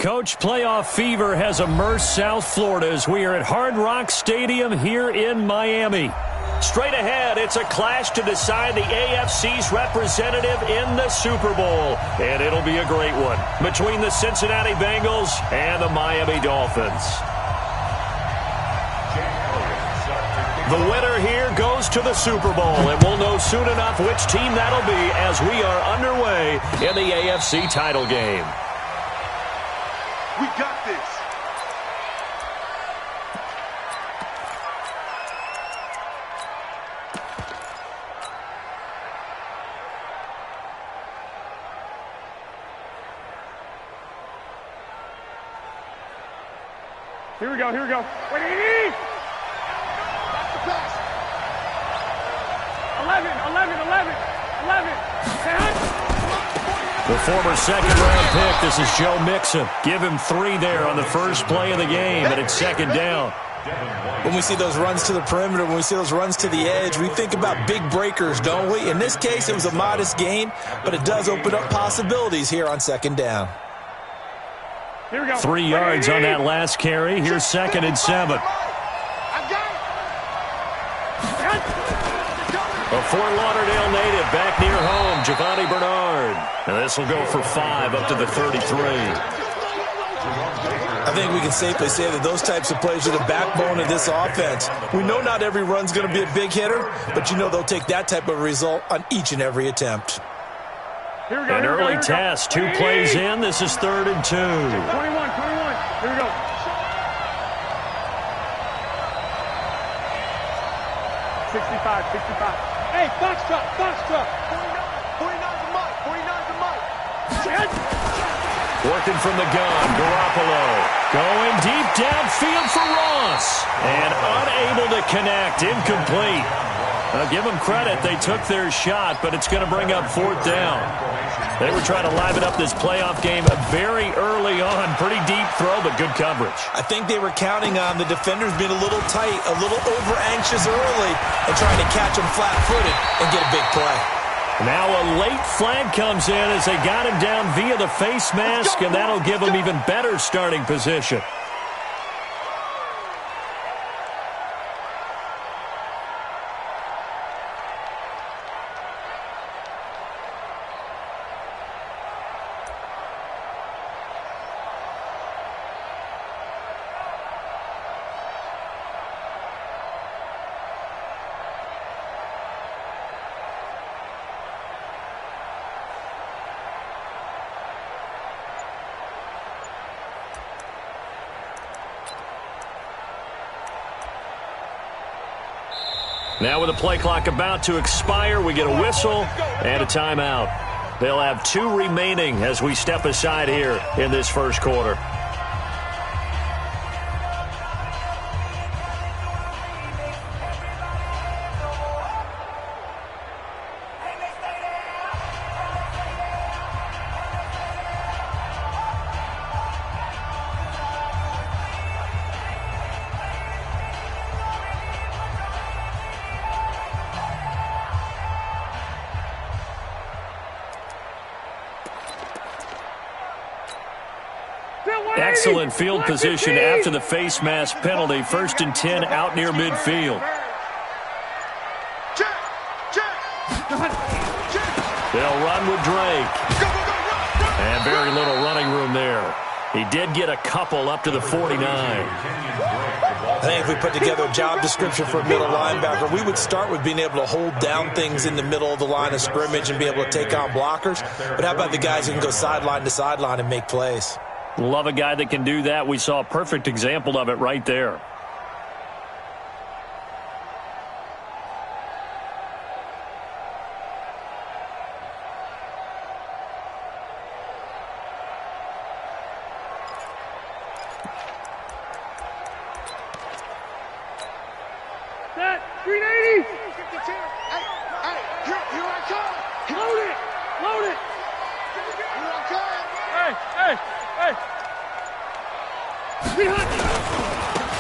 Coach, playoff fever has immersed South Florida as we are at Hard Rock Stadium here in Miami. Straight ahead, it's a clash to decide the AFC's representative in the Super Bowl. And it'll be a great one between the Cincinnati Bengals and the Miami Dolphins. The winner here goes to the Super Bowl, and we'll know soon enough which team that'll be as we are underway in the AFC title game. We got this. Here we go, here we go. Wait, That's the pass. 11. 10. The former second-round pick, this is Joe Mixon. Give him 3 there on the first play of the game, and it's second down. When we see those runs to the perimeter, when we see those runs to the edge, we think about big breakers, don't we? In this case, it was a modest gain, but it does open up possibilities here on second down. Here we go. 3 yards on that last carry. Here's 2nd and 7. A Fort Lauderdale native back near home, Giovanni Bernard. And this will go for 5 up to the 33. I think we can safely say that those types of plays are the backbone of this offense. We know not every run's going to be a big hitter, but you know they'll take that type of result on each and every attempt. Here we go, An early test, 2 plays in. This is 3rd and 2. 21. Here we go. $65. Hey, box truck. 49's a mic. Working from the gun, Garoppolo. Going deep downfield for Ross. And unable to connect, incomplete. I'll give them credit. They took their shot, but it's going to bring up 4th down. They were trying to liven up this playoff game very early on. Pretty deep throw, but good coverage. I think they were counting on the defenders being a little tight, a little over-anxious early, and trying to catch them flat-footed and get a big play. Now a late flag comes in as they got him down via the face mask, and that'll give him even better starting position. Now with the play clock about to expire, we get a whistle and a timeout. They'll have 2 remaining as we step aside here in this first quarter. Excellent field position after the face mask penalty. 1st and 10 out near midfield. They'll run with Drake. And very little running room there. He did get a couple up to the 49. I think if we put together a job description for a middle linebacker, we would start with being able to hold down things in the middle of the line of scrimmage and be able to take on blockers. But how about the guys who can go sideline to sideline and make plays? Love a guy that can do that. We saw a perfect example of it right there. Set. 380. Hey, here I come. Load it. Here I come. Hey.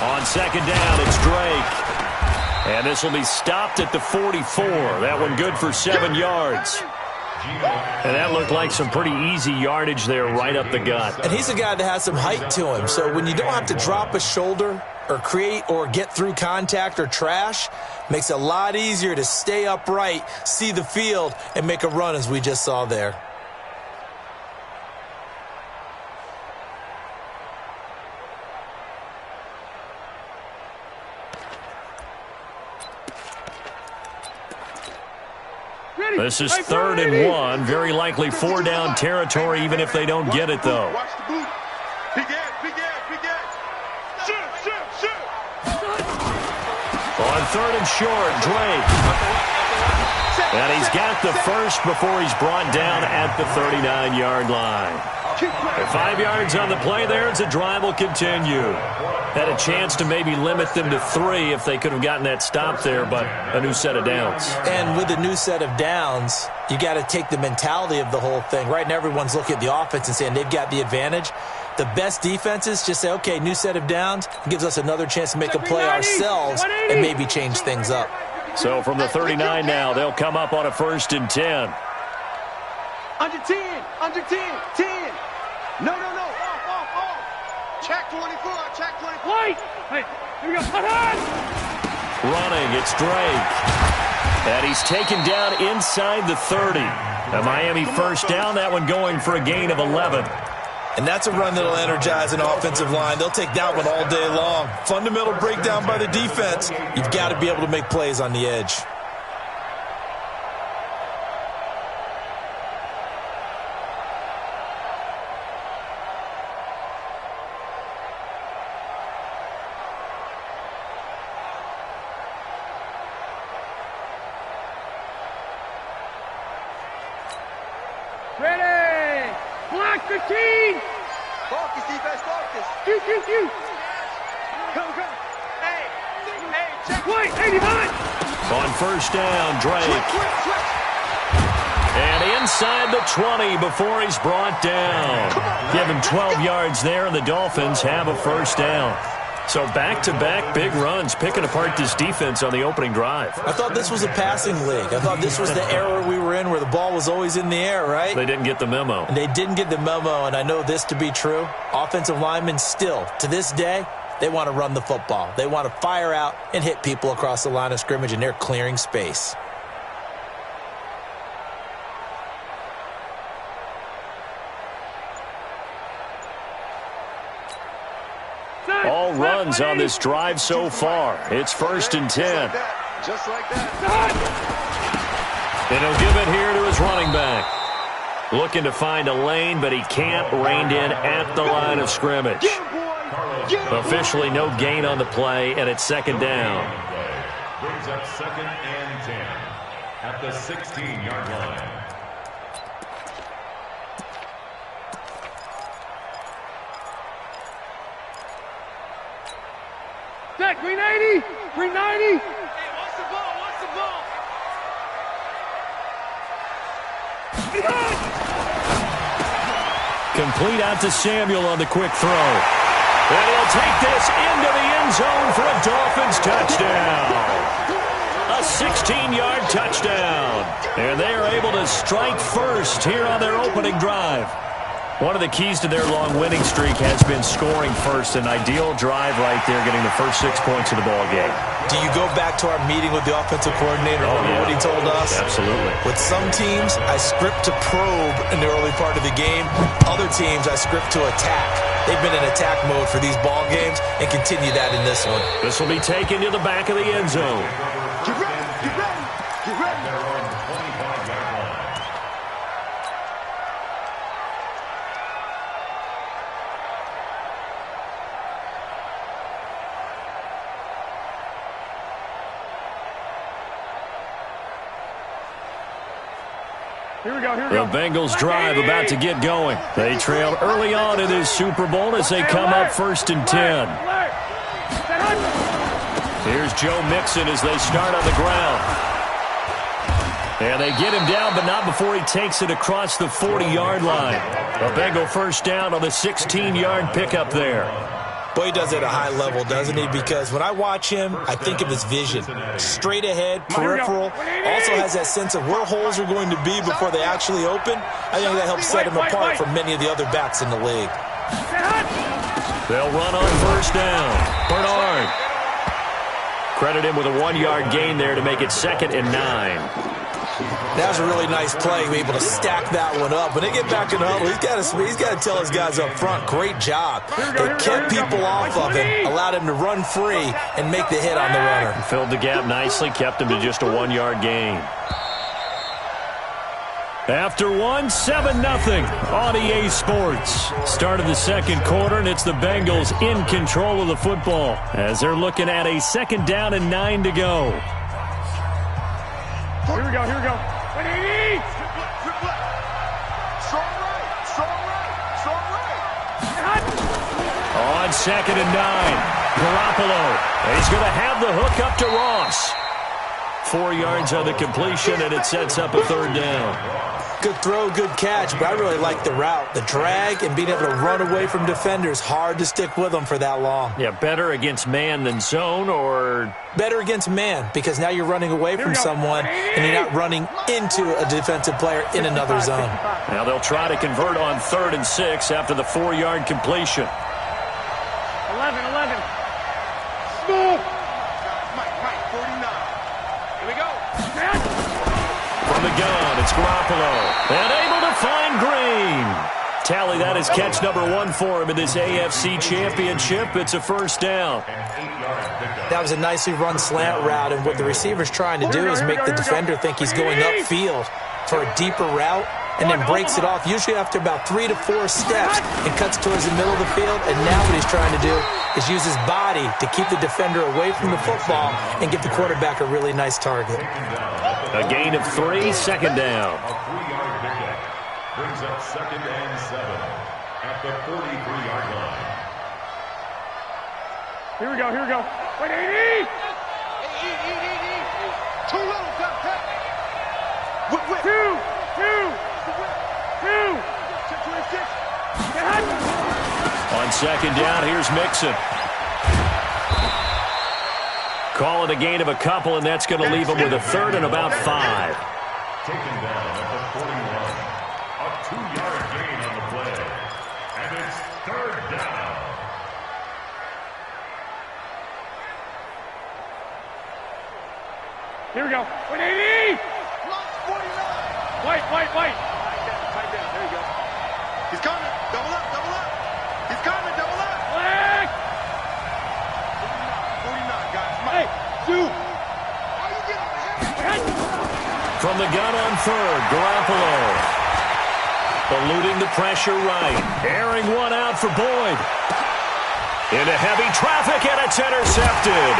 On 2nd down, it's Drake. And this will be stopped at the 44. That one good for 7 yards. And that looked like some pretty easy yardage there right up the gut. And he's a guy that has some height to him. So when you don't have to drop a shoulder or create or get through contact or trash, makes it a lot easier to stay upright, see the field, and make a run as we just saw there. This is 3rd and 1. Very likely 4-down territory, even if they don't get it, though. Watch the boot. Big ass. Shoot. On 3rd and short, Drake. And he's got the first before he's brought down at the 39-yard line. 5 yards on the play there as the drive will continue. Had a chance to maybe limit them to 3 if they could have gotten that stop there, but a new set of downs. And with a new set of downs, you got to take the mentality of the whole thing. Right now, everyone's looking at the offense and saying they've got the advantage. The best defenses just say, okay, new set of downs, gives us another chance to make a play ourselves and maybe change things up. So from the 39 now, they'll come up on a 1st and 10. Under 10. No. Off. Check 24. Wait. Hey, here we go. Cut on. Running, it's Drake. And he's taken down inside the 30. A Miami 1st down, that one going for a gain of 11. And that's a run that'll energize an offensive line. They'll take that one all day long. Fundamental breakdown by the defense. You've got to be able to make plays on the edge. Ready. Block 15. Focus, defense, focus. Shoot. Come. Hey, check. Wait, 89. On 1st down, Drake. Switch. And inside the 20 before he's brought down. Give him 12 yards there, and the Dolphins have a 1st down. So back-to-back big runs, picking apart this defense on the opening drive. I thought this was a passing league. I thought this was the era we were in where the ball was always in the air, right? They didn't get the memo. And they didn't get the memo, and I know this to be true. Offensive linemen still, to this day, they want to run the football. They want to fire out and hit people across the line of scrimmage, and they're clearing space. All runs on this drive so far. It's 1st and 10. Just like that. And he'll give it here to his running back. Looking to find a lane, but he can't. Reined in at the line of scrimmage. Officially no gain on the play, and it's 2nd down. Brings up 2nd and 10 at the 16-yard line. Set, green 80. Green 90. Hey, what's the ball? Complete out to Samuel on the quick throw. And he'll take this into the end zone for a Dolphins touchdown. A 16-yard touchdown. And they are able to strike first here on their opening drive. One of the keys to their long winning streak has been scoring first. An ideal drive right there, getting the first 6 points of the ball game. Do you go back to our meeting with the offensive coordinator? Remember what he told us? Absolutely. With some teams, I script to probe in the early part of the game. Other teams, I script to attack. They've been in attack mode for these ball games and continue that in this one. This will be taken to the back of the end zone. Get ready. Here we go. The Bengals drive about to get going. They trailed early on in this Super Bowl as they come up 1st and 10. Here's Joe Mixon as they start on the ground. And they get him down, but not before he takes it across the 40-yard line. A Bengal 1st down on the 16-yard pickup there. Boy, he does it at a high level, doesn't he? Because when I watch him, I think of his vision. Straight ahead, peripheral. Also has that sense of where holes are going to be before they actually open. I think that helps set him apart from many of the other backs in the league. They'll run on first down. Bernard. Credit him with a 1-yard gain there to make it 2nd and 9. That was a really nice play, be able to stack that one up. When they get back in the huddle, he's got to tell his guys up front, great job. They kept people off of him, allowed him to run free and make the hit on the runner. Filled the gap nicely, kept him to just a 1-yard gain. After 7-0 on EA Sports. Start of the second quarter, and it's the Bengals in control of the football as they're looking at a 2nd down and 9 to go. Here we go, here we go. 180! Strong right. On 2nd and 9, Garoppolo. He's going to have the hook up to Ross. 4 yards on the completion, and it sets up a 3rd down. Good throw, good catch, but I really like the route. The drag and being able to run away from defenders, hard to stick with them for that long. Yeah, better against man than zone, or... Better against man, because now you're running away from someone and you're not running into a defensive player in another zone. Now they'll try to convert on 3rd and 6 after the 4-yard completion. 11. Smooth! Mike, 49. Here we go. From the gun, it's Garoppolo. And able to find Green. Tally, that is catch number 1 for him in this AFC Championship. It's a 1st down. That was a nicely run slant route, and what the receiver's trying to do is make the defender think he's going upfield for a deeper route, and then breaks it off, usually after about 3 to 4 steps, and cuts towards the middle of the field. And now what he's trying to do is use his body to keep the defender away from the football and give the quarterback a really nice target. A gain of 3, 2nd down. A 3-yard pickup brings up 2nd and 7 at the 43-yard line. Here we go. 180! Too low, cut. Whip. 2! On 2nd down, here's Mixon. Call it a gain of a couple, and that's going to leave him with a 3rd and about 5. Taken down at the 41. A 2-yard gain on the play. And it's 3rd down. Here we go. 180! White. Tight down. There you go. He's coming. Double up. He's coming. Double up. Flag! 49, guys. Mike. Hey, shoot! Oh, you get over here. From the gun on 3rd, Garoppolo. Eluding the pressure right. Airing one out for Boyd. Into heavy traffic, and it's intercepted.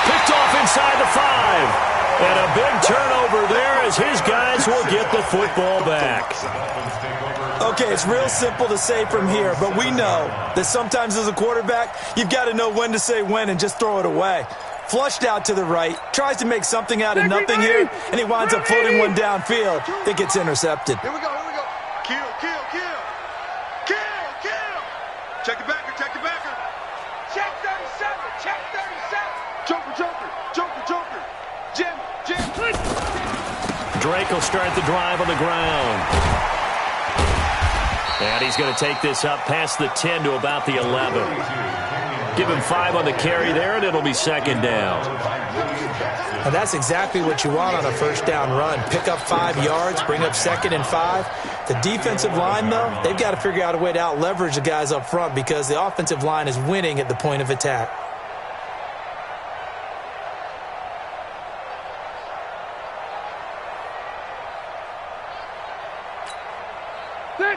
Picked off inside the 5. And a big turnover there as his guys will get the football back. Okay, it's real simple to say from here, but we know that sometimes as a quarterback, you've got to know when to say when and just throw it away. Flushed out to the right, tries to make something out of nothing here, and he winds up floating one downfield that gets intercepted. Here we go. Kill. Check the backer. Check 37. Joker. Jim. Drake will start the drive on the ground. And he's going to take this up past the 10 to about the 11. Give him 5 on the carry there, and it'll be 2nd down. And that's exactly what you want on a 1st down run. Pick up 5 yards, bring up 2nd and 5. The defensive line, though, they've got to figure out a way to out-leverage the guys up front because the offensive line is winning at the point of attack.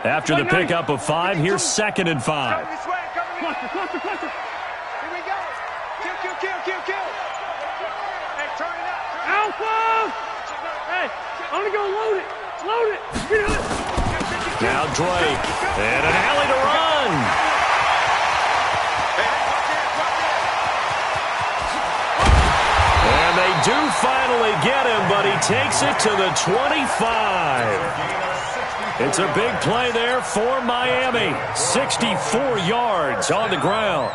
After the pickup of 5, here's 2nd and 5. Cluster. Here we go. Kill. Hey, turn it up. Alpha! Hey, I'm going to go load it. Get it. Now Drake. And an alley to run. And they do finally get him, but he takes it to the 25. It's a big play there for Miami. 64 yards on the ground.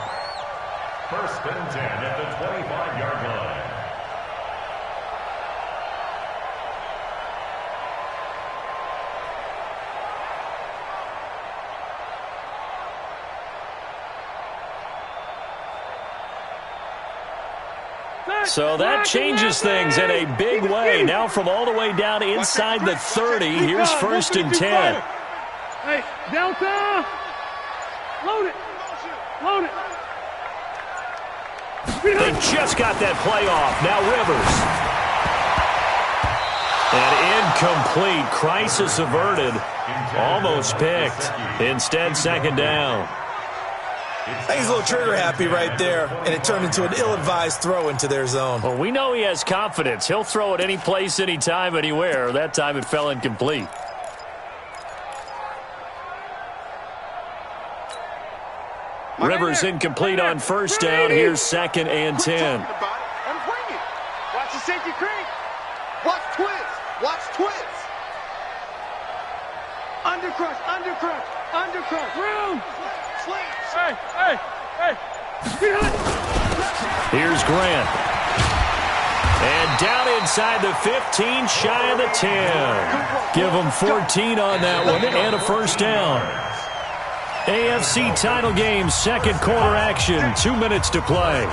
First and 10 at the 25-yard line. So that changes things in a big way. Now from all the way down inside the 30, here's first and 10. Hey, Delta! Load it! Load it! They just got that play off. Now Rivers. And incomplete. Crisis averted. Almost picked. Instead, second down. I think he's a little trigger happy right there, and it turned into an ill-advised throw into their zone. Well, we know he has confidence. He'll throw it any place, anytime, anywhere. That time it fell incomplete. Rivers incomplete on first down. Here's second and 10. Watch the safety creep. Watch twist. Watch twist. Undercrush, undercrush, undercrush. Room! Slam. Hey, hey, hey! Here's Grant. And down inside the 15, shy of the 10. Give them 14 on that one and a first down. AFC title game, second quarter action. 2 minutes to play.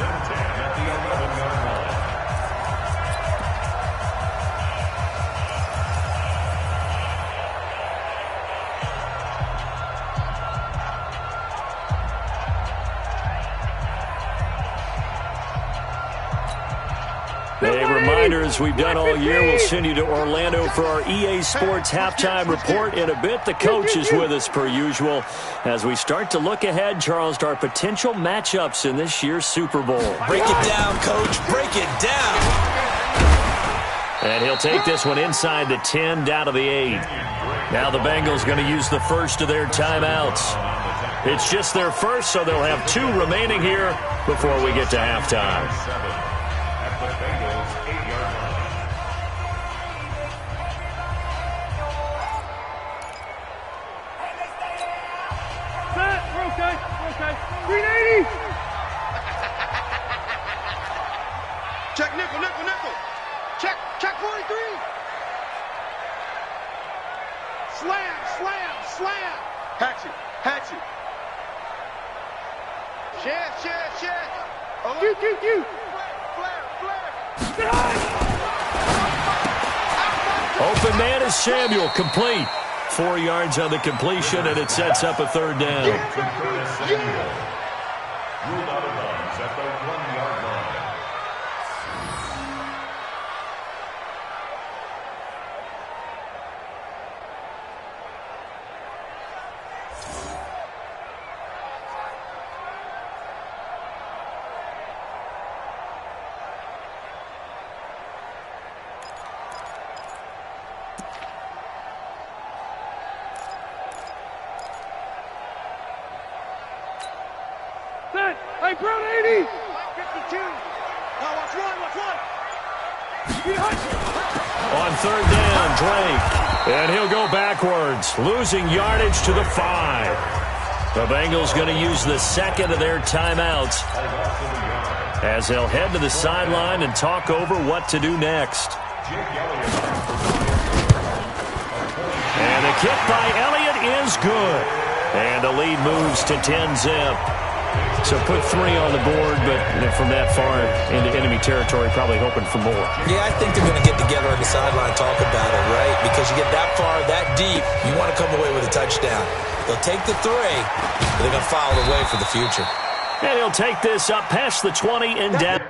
A reminder, as we've done all year, we'll send you to Orlando for our EA Sports halftime report in a bit. The coach is with us per usual as we start to look ahead, Charles, to our potential matchups in this year's Super Bowl. Break it down, Coach. Break it down. And he'll take this one inside the 10, down to the 8. Now the Bengals going to use the first of their timeouts. It's just their first, so they'll have 2 remaining here before we get to halftime. Okay. 380! Check nickel, nickel, nickel. Check 43. Slam, slam, slam. Hatchet, hatchet. Share. Oh, Q. Flare. Open man is Samuel, complete. 4 yards on the completion, and it sets up a third down. Ruled out of bounds at the 1-yard line. Hey, Brown 80! 52. Now watch one. On third down, Drake. And he'll go backwards, losing yardage to the 5. The Bengals going to use the second of their timeouts as they'll head to the sideline and talk over what to do next. And the kick by Elliott is good. And the lead moves to 10-zip. So put 3 on the board, but from that far into enemy territory, probably hoping for more. Yeah, I think they're going to get together on the sideline, talk about it, right? Because you get that far, that deep, you want to come away with a touchdown. They'll take the 3, but they're going to file away for the future. And he'll take this up past the 20 and down.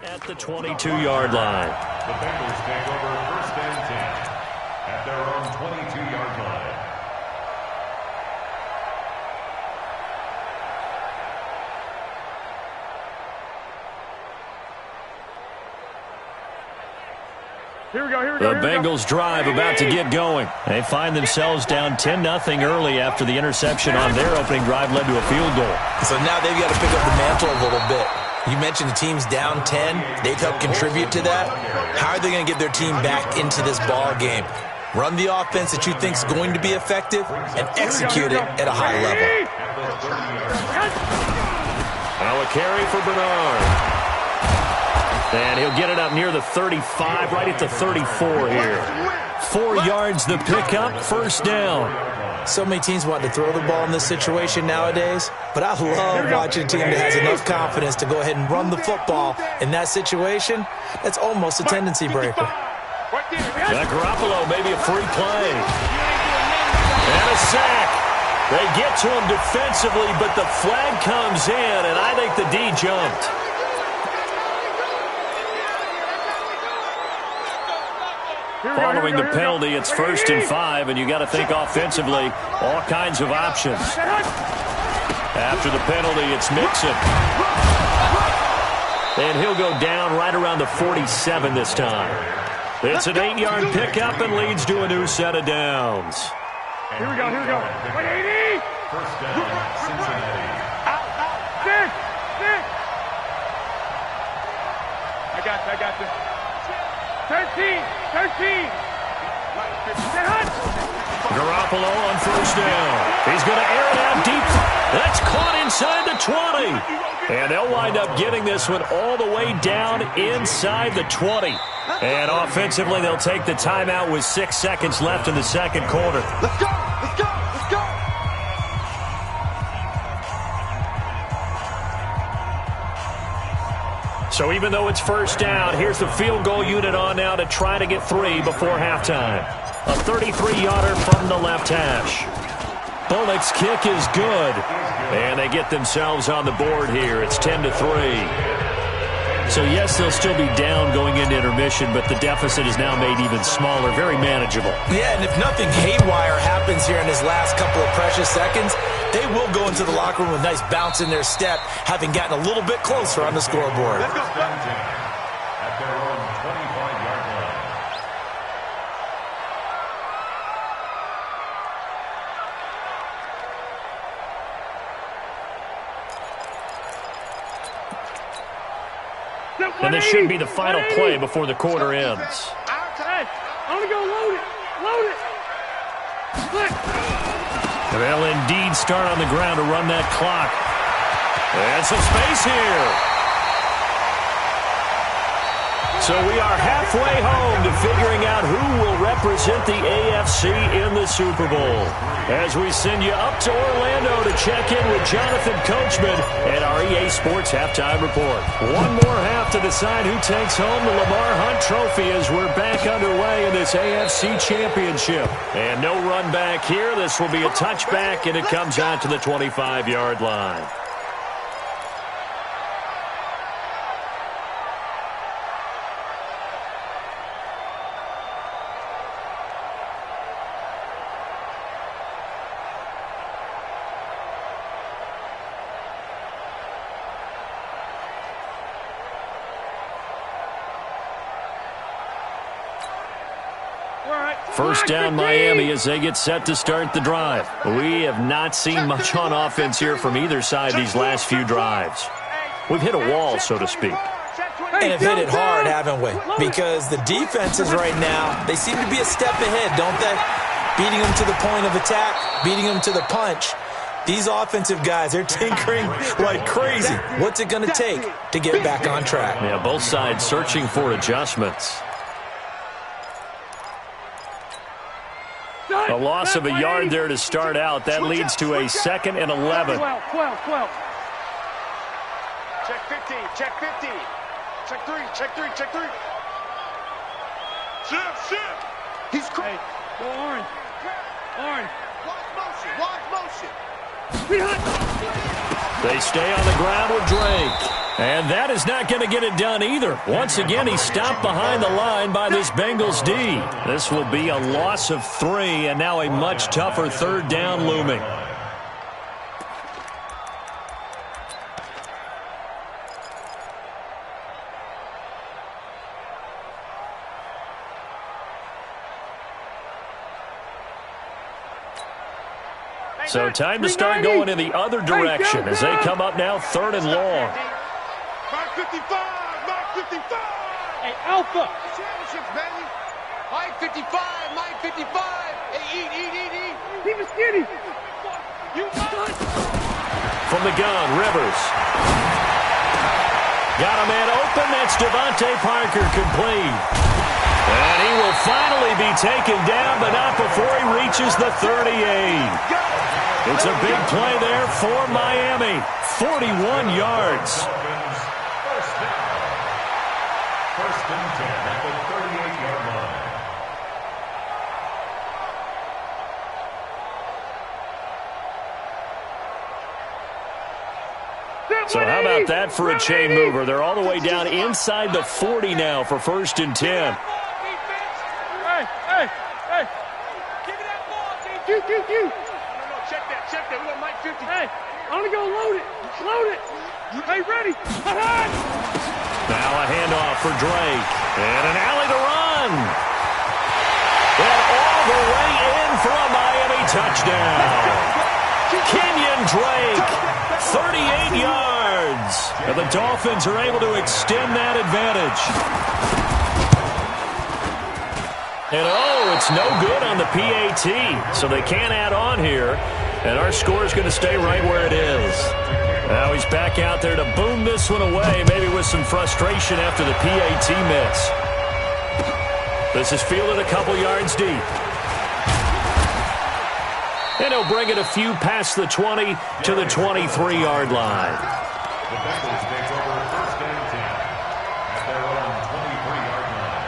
At the 22-yard line. The Bengals take over first and 10 at their own 22-yard line. Here we go, here we The go. Here we go. Bengals drive about to get going. They find themselves down 10-0 early after the interception on their opening drive led to a field goal. So now they've got to pick up the mantle a little bit. You mentioned the team's down 10. They've helped contribute to that. How are they going to get their team back into this ball game? Run the offense that you think is going to be effective and execute it at a high level. Now a carry for Bernard. And he'll get it up near the 35, right at the 34 here. 4 yards the pickup, first down. So many teams want to throw the ball in this situation nowadays, but I love watching a team that has enough confidence to go ahead and run the football in that situation. That's almost a tendency breaker. Now Garoppolo, maybe a free play. And a sack. They get to him defensively, but the flag comes in, and I think the D jumped. Following the penalty, it's 1st and 5, and you got to think offensively, all kinds of options. After the penalty, it's Mixon. And he'll go down right around the 47 this time. It's an 8-yard pickup and leads to a new set of downs. Here we go, here we go. 180! First down, Cincinnati. Stick! Stick! I got you. 13! Garoppolo on first down. He's going to air it out deep. That's caught inside the 20. And they'll wind up getting this one all the way down inside the 20. And offensively, they'll take the timeout with 6 seconds left in the second quarter. Let's go! Let's go! Let's go! So even though it's first down, here's the field goal unit on now to try to get 3 before halftime. A 33-yarder from the left hash. Bullock's kick is good. And they get themselves on the board here. It's 10-3. So, yes, they'll still be down going into intermission, but the deficit is now made even smaller, very manageable. Yeah, and if nothing haywire happens here in his last couple of precious seconds, they will go into the locker room with a nice bounce in their step, having gotten a little bit closer on the scoreboard. Let's go. At their own 25-yard line. And this should be the final play before the quarter ends. Hey, I want to go load it. Load it. Split. They'll indeed start on the ground to run that clock. And some space here. So we are halfway home to figuring out who will represent the AFC in the Super Bowl. As we send you up to Orlando to check in with Jonathan Coachman and our EA Sports Halftime Report. One more half to decide who takes home the Lamar Hunt Trophy as we're back underway in this AFC Championship. And no run back here. This will be a touchback, and it comes out to the 25-yard line. First down Miami as they get set to start the drive. We have not seen much on offense here from either side these last few drives. We've hit a wall, so to speak. And have hit it hard, haven't we? Because the defenses right now, they seem to be a step ahead, don't they? Beating them to the point of attack, beating them to the punch. These offensive guys, they're tinkering like crazy. What's it going to take to get back on track? Yeah, both sides searching for adjustments. A loss of a yard there to start out. That leads to a 2nd and 11. 12. Check 15. Check 15. Check 3. Check 3. Check 3. Shift. He's crazy. Go orange. Orange. Watch motion. They stay on the ground with Drake. And that is not going to get it done either. Once again, he's stopped behind the line by this Bengals D. This will be a loss of 3, and now a much tougher 3rd down looming. So time to start going in the other direction as they come up now 3rd and long. Mark 55! Mark 55! Hey, Alpha. Championships, baby! Mike 55! Mike 55! Hey, eat! Keep it skinny. You got From the gun, Rivers. Got a man open. That's Devontae Parker, complete. And he will finally be taken down, but not before he reaches the 38. It's a big play there for Miami. 41 yards. First and 10 at the 38-yard line. So how about that for a chain mover? They're all the way down inside the 40 now for 1st and 10. Hey. Give me that ball, team! Q. No, check that. We got Mike 50. Hey, I'm gonna go load it. Hey, ready? Now a handoff for Drake. And an alley to run. And all the way in for a Miami touchdown. Kenyon Drake, 38 yards. And the Dolphins are able to extend that advantage. And it's no good on the PAT. So they can't add on here. And our score is going to stay right where it is. Now he's back out there to boom this one away, maybe with some frustration after the PAT miss. This is fielded a couple yards deep. And he'll bring it a few past the 20 to the 23-yard line. The Bengals take over 1st and 10 at their own 23-yard line.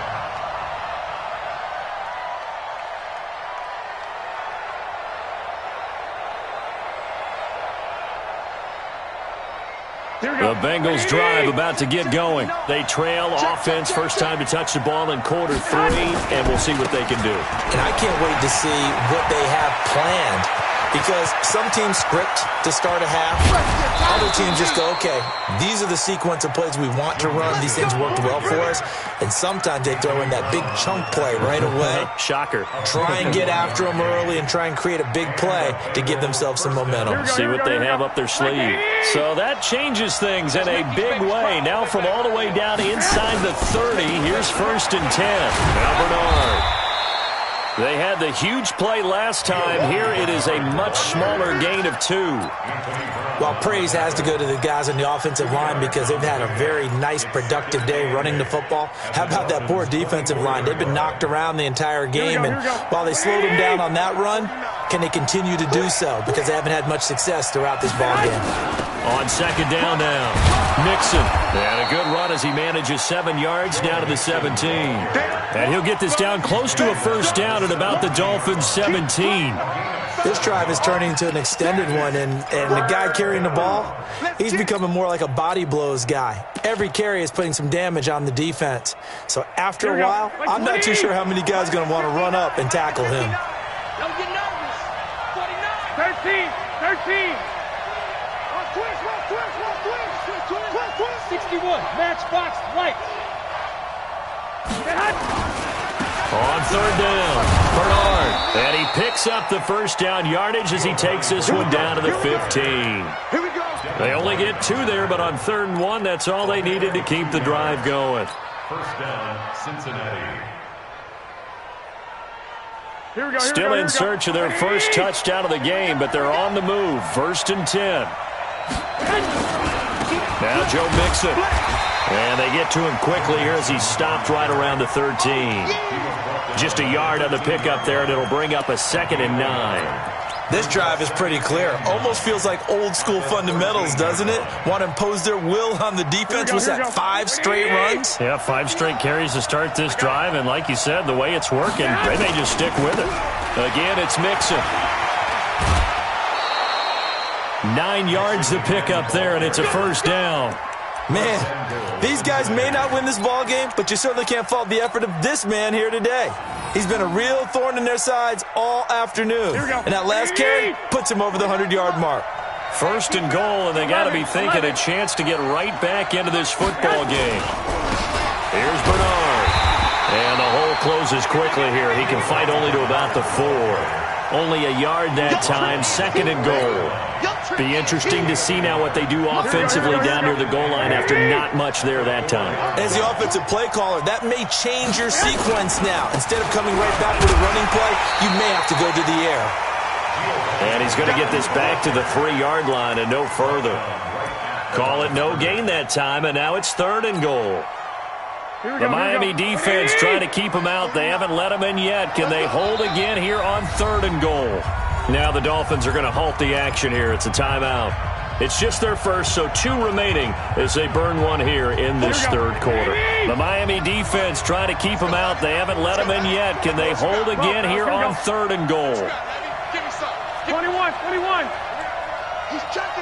The Bengals drive about to get going. They trail offense, first time to touch the ball in quarter 3, and we'll see what they can do. And I can't wait to see what they have planned, because some teams script to start a half. Other teams just go, okay, these are the sequence of plays we want to run. These things worked well for us. And sometimes they throw in that big chunk play right away. Shocker. Try and get after them early and try and create a big play to give themselves some momentum. See what they have up their sleeve. So that changes things in a big way. Now from all the way down inside the 30, here's 1st and 10. Now Bernard. They had the huge play last time. Here it is a much smaller gain of 2. Well, praise has to go to the guys on the offensive line because they've had a very nice, productive day running the football. How about that poor defensive line? They've been knocked around the entire game, and while they slowed them down on that run, can they continue to do so? Because they haven't had much success throughout this ball game. On 2nd down now, Mixon. And a good run as he manages 7 yards down to the 17. And he'll get this down close to a 1st down at about the Dolphins' 17. This drive is turning into an extended one, and the guy carrying the ball, he's becoming more like a body blows guy. Every carry is putting some damage on the defense. So after a while, I'm not too sure how many guys are going to want to run up and tackle him. Don't get nervous. 13. Twist. 61, matchbox right. On 3rd down, Bernard. And he picks up the 1st down yardage as he takes this one down to the 15. Here we go. They only get 2 there, but on 3rd and 1, that's all they needed to keep the drive going. 1st down, Cincinnati. Still in search of their first touchdown of the game, but they're on the move. 1st and 10. Now Joe Mixon. And they get to him quickly here as he's stopped right around the 13. Just a yard on the pickup there, and it'll bring up a 2nd and 9. This drive is pretty clear. Almost feels like old school fundamentals, doesn't it? Want to impose their will on the defense. Was that 5 straight runs? Yeah, 5 straight carries to start this drive, and like you said, the way it's working, they may just stick with it. Again, it's Mixon. 9 yards to pick up there, and it's a 1st down. Man, these guys may not win this ball game, but you certainly can't fault the effort of this man here today. He's been a real thorn in their sides all afternoon. And that last carry puts him over the 100-yard mark. 1st and goal, and they got to be thinking a chance to get right back into this football game. Here's Bernard. And the hole closes quickly here. He can fight only to about the 4. Only a yard that time, 2nd and goal. Be interesting to see now what they do offensively down near the goal line after not much there that time. As the offensive play caller, that may change your sequence now. Instead of coming right back with a running play, you may have to go to the air. And he's going to get this back to the 3-yard line and no further. Call it no gain that time, and now it's 3rd and goal. The Miami defense trying to keep him out. They haven't let him in yet. Can they hold again here on 3rd and goal? Now the Dolphins are going to halt the action here. It's a timeout. It's just their first, so 2 remaining as they burn one here in this 3rd quarter. The Miami defense trying to keep him out. They haven't let him in yet. Can they hold again here on 3rd and goal? 21. He's checking.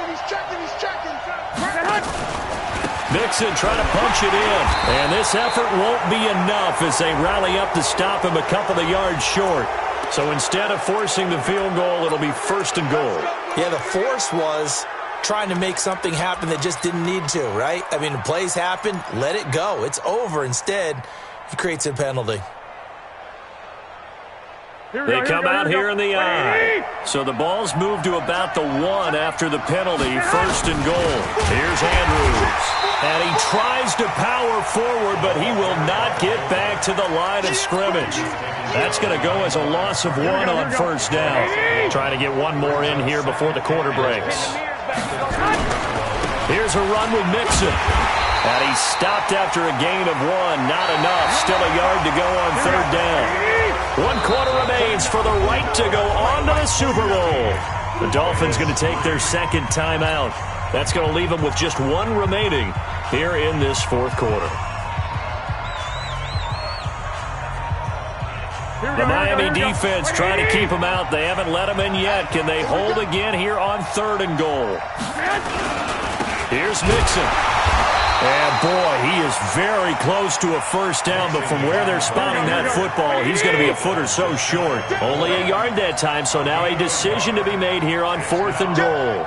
Mixon trying to punch it in. And this effort won't be enough as they rally up to stop him a couple of yards short. So instead of forcing the field goal, it'll be 1st and goal. Yeah, the force was trying to make something happen that just didn't need to, right? I mean, the plays happen, let it go. It's over. Instead, he creates a penalty. They come out here in the I. So the ball's moved to about the 1 after the penalty. 1st and goal. Here's Andrews. And he tries to power forward, but he will not get back to the line of scrimmage. That's going to go as a loss of 1 on 1st down. Trying to get one more in here before the quarter breaks. Here's a run with Mixon. And he stopped after a gain of 1. Not enough. Still a yard to go on 3rd down. 1 quarter remains for the right to go on to the Super Bowl. The Dolphins going to take their 2nd timeout. That's going to leave them with just 1 remaining here in this 4th quarter. The Miami defense trying to keep him out. They haven't let him in yet. Can they hold again here on 3rd and goal? Here's Mixon. And, boy, he is very close to a 1st down, but from where they're spotting that football, he's going to be a foot or so short. Only a yard that time, so now a decision to be made here on 4th and goal.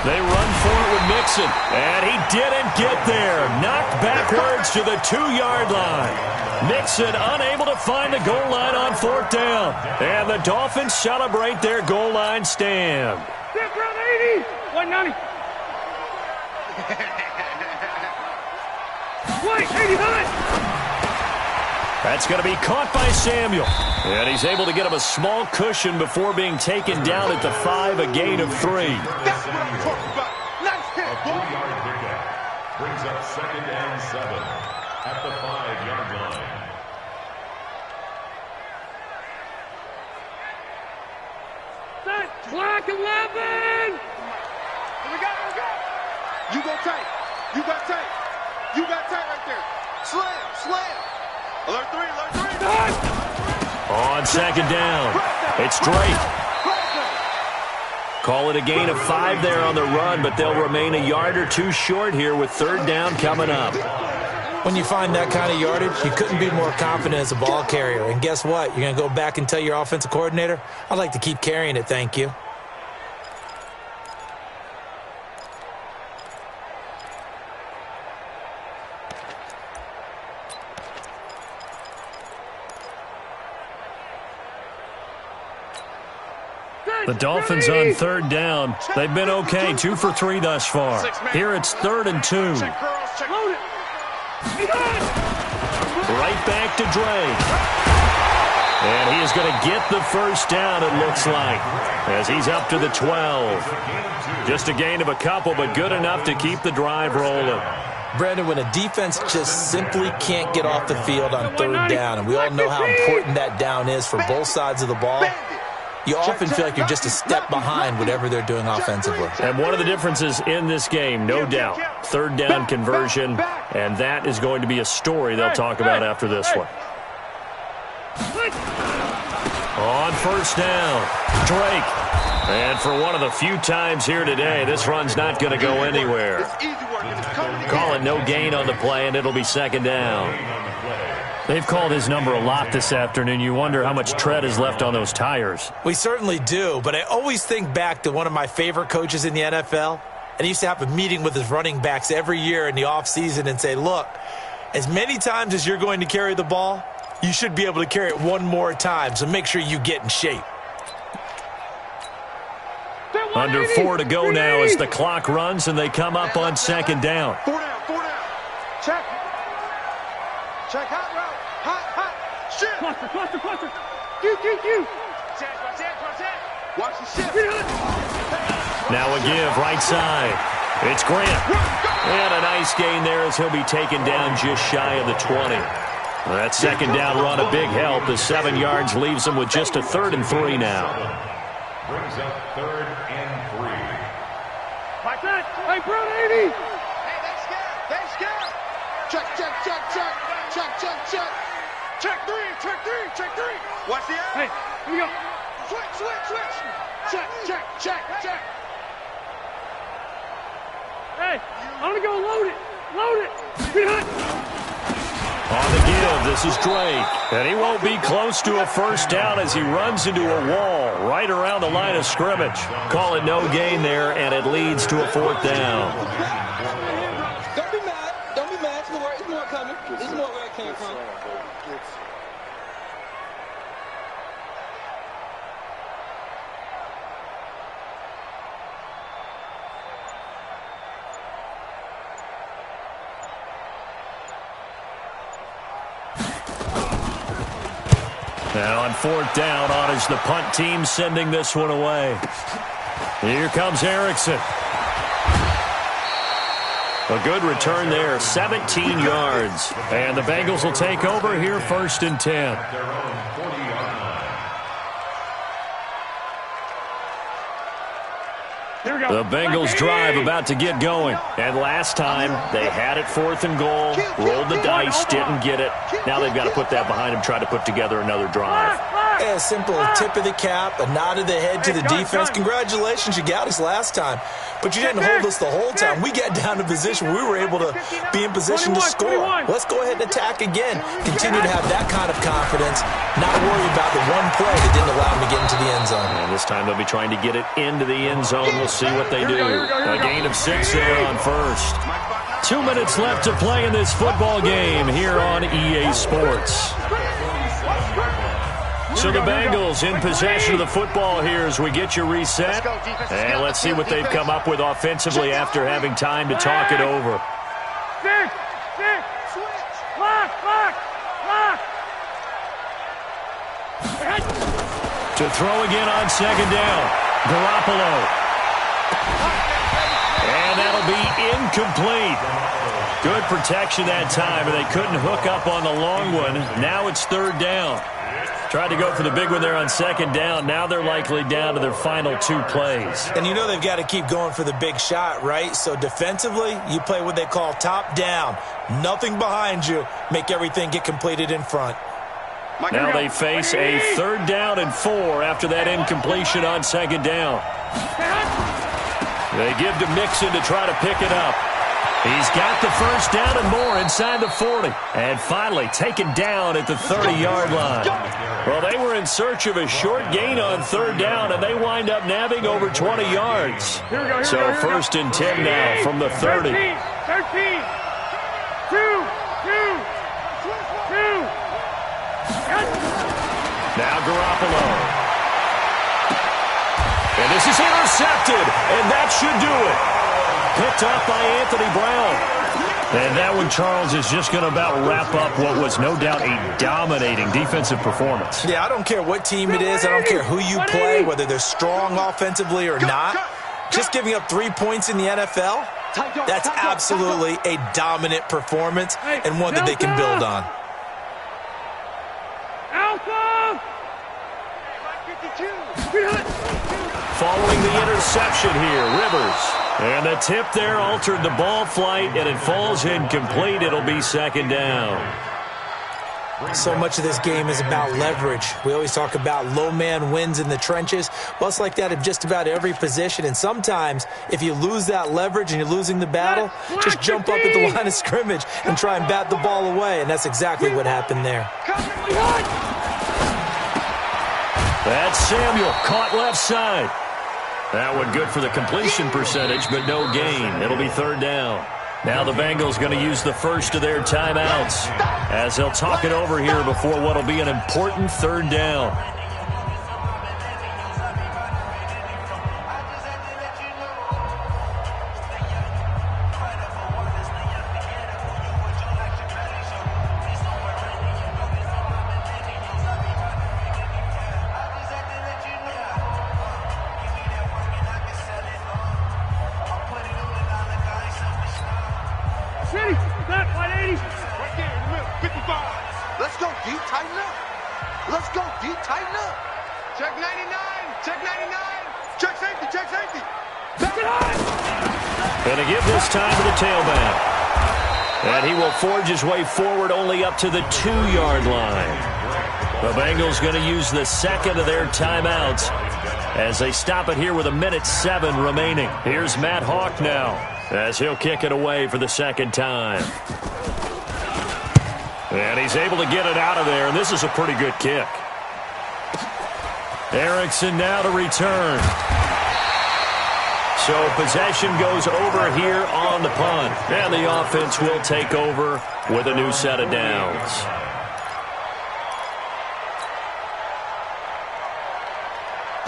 They run for it with Mixon, and he didn't get there. Knocked backwards to the 2-yard line. Mixon unable to find the goal line on 4th down. And the Dolphins celebrate their goal line stand. 80, 190. That's going to be caught by Samuel. And he's able to get him a small cushion before being taken down at the 5, a gain of 3. That's what I'm talking about. Nice hit, boy. 2-yard pickup brings up 2nd and 7 at the 5-yard line. Clock 11. We got. You go tight. You got tight right there. Slam. Alert 3. On 2nd down, it's Drake. Call it a gain of 5 there on the run, but they'll remain a yard or 2 short here with 3rd down coming up. When you find that kind of yardage, you couldn't be more confident as a ball carrier. And guess what? You're going to go back and tell your offensive coordinator, I'd like to keep carrying it, thank you. The Dolphins on 3rd down. They've been okay, 2 for 3 thus far. Here it's 3rd and 2. Right back to Drake. And he is going to get the 1st down, it looks like, as he's up to the 12. Just a gain of a couple, but good enough to keep the drive rolling. Brandon, when a defense just simply can't get off the field on 3rd down, and we all know how important that down is for both sides of the ball, you often feel like you're just a step behind whatever they're doing offensively. And one of the differences in this game, no doubt, 3rd down conversion, and that is going to be a story they'll talk about after this one. On 1st down, Drake. And for one of the few times here today, this run's not going to go anywhere. Call it no gain on the play, and it'll be 2nd down. They've called his number a lot this afternoon. You wonder how much tread is left on those tires. We certainly do, but I always think back to one of my favorite coaches in the NFL, and he used to have a meeting with his running backs every year in the offseason and say, look, as many times as you're going to carry the ball, You should be able to carry it one more time, so make sure you get in shape. Under 4 to go now as the clock runs and they come up on second down. 4 down, 4 down. Check. Check, hot route. Hot. Shit. Cluster. Q. Watch the shift. Now a give right side. It's Grant. And a nice gain there as he'll be taken down just shy of the 20. That second down run a big help as 7 yards leaves them with just a 3rd and 3 now. Brings up 3rd and 3. Like that. Hey, Brown 80. Hey, they scared. Check. Check 3. Watch the out. Hey, here we go. Switch. Check. Hey, I'm gonna go load it. On the give, this is Drake. And he won't be close to a first down as he runs into a wall right around the line of scrimmage. Call it no gain there, and it leads to a 4th down. Don't be mad. It's more coming. It's more where it came from. Now on 4th down, on is the punt team sending this one away. Here comes Erickson. A good return there, 17 yards. And the Bengals will take over here 1st and 10. Their own 40-yard line. Here we go. The Bengals drive about to get going. And last time, they had it 4th and goal, rolled the dice, didn't get it. Now they've got to put that behind them, try to put together another drive. Yeah, a simple tip of the cap, a nod of the head to the defense. Congratulations, you got us last time. But you didn't hold us the whole time. We got down to position. We were able to be in position to score. Let's go ahead and attack again. Continue to have that kind of confidence, not worry about the one play that didn't allow them to get into the end zone. And this time they'll be trying to get it into the end zone. We'll see what they do. A gain of 6 there on 1st. 2 minutes left to play in this football game here on EA Sports. So the Bengals in possession of the football here as we get you reset. And let's see what they've come up with offensively after having time to talk it over. Six. Lock. To throw again on second down. Garoppolo. And that'll be incomplete. Good protection that time, and they couldn't hook up on the long one. Now it's 3rd down. Tried to go for the big one there on second down. Now they're likely down to their final 2 plays. And you know they've got to keep going for the big shot, right? So defensively, you play what they call top down. Nothing behind you. Make everything get completed in front. Now they face a 3rd down and 4 after that incompletion on second down. They give to Mixon to try to pick it up. He's got the first down and more inside the 40. And finally taken down at the 30-yard line. Well, they were in search of a short gain on 3rd down, and they wind up nabbing over 20 yards. So 1st and 10 now from the 30. 13. 2. Now Garoppolo. And this is intercepted, and that should do it. Picked up by Anthony Brown. And that one, Charles, is just going to about wrap up what was no doubt a dominating defensive performance. Yeah, I don't care what team it is. I don't care who you play, whether they're strong offensively or not. Just giving up 3 points in the NFL, that's absolutely a dominant performance and one that they can build on. Following the interception here, Rivers. And the tip there altered the ball flight, and it falls incomplete. It'll be 2nd down. So much of this game is about leverage. We always talk about low man wins in the trenches. Well, it's like that in just about every position. And sometimes, if you lose that leverage and you're losing the battle, just jump up at the line of scrimmage and try and bat the ball away. And that's exactly what happened there. That's Samuel, caught left side. That one good for the completion percentage, but no gain. It'll be 3rd down. Now the Bengals going to use the first of their timeouts as they'll talk it over here before what will be an important third down. City, that 180. Right there in the middle, 55. Let's go, D. Tighten up. Let's go, D. Tighten up. Check 99. Check 99. Check safety. Check safety. Get on! Going to give this time to the tailback. And he will forge his way forward only up to the 2-yard line. The Bengals going to use the second of their timeouts as they stop it here with 1:07 remaining. Here's Matt Hawk now as he'll kick it away for the second time. And he's able to get it out of there, and this is a pretty good kick. Erickson now to return. So possession goes over here on the punt, and the offense will take over with a new set of downs.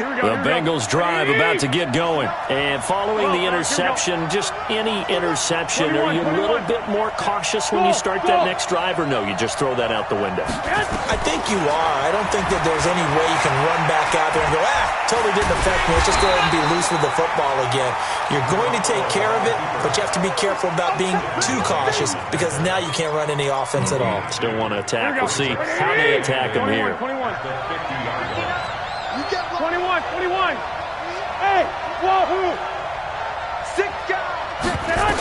The Bengals drive about to get going. And following the interception, just any interception, are you a little bit more cautious when you start that next drive, or no, you just throw that out the window? I think you are. I don't think that there's any way you can run back out there and go, totally didn't affect me. Let's just go ahead and be loose with the football again. You're going to take care of it, but you have to be careful about being too cautious because now you can't run any offense at all. Still want to attack. We'll see how they attack him here. 21. Hey, whoa! 6 guys.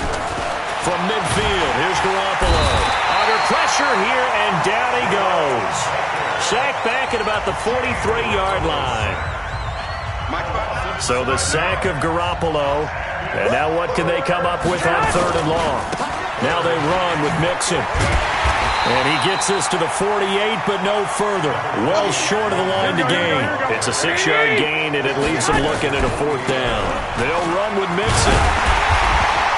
From midfield, here's Garoppolo. Under pressure here, and down he goes. Sacked back at about the 43-yard line. So the sack of Garoppolo. And now what can they come up with on 3rd and long? Now they run with Mixon. And he gets this to the 48, but no further. Well short of the line to gain. It's a 6-yard gain, and it leaves them looking at a 4th down. They'll run with Mixon.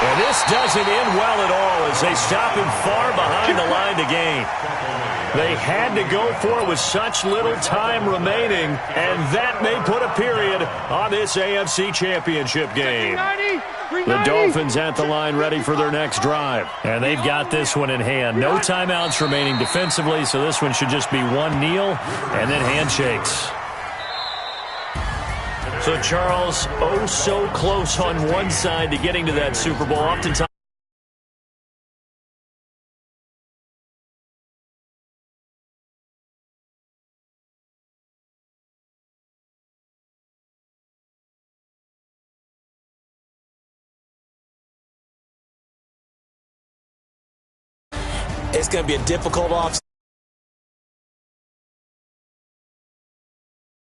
And this doesn't end well at all as they stop him far behind the line to gain. They had to go for it with such little time remaining, and that may put a period on this AFC Championship game. The Dolphins at the line ready for their next drive. And they've got this one in hand. No timeouts remaining defensively, so this one should just be one kneel and then handshakes. So, Charles, oh so close on one side to getting to that Super Bowl. Oftentimes it's going to be a difficult offseason.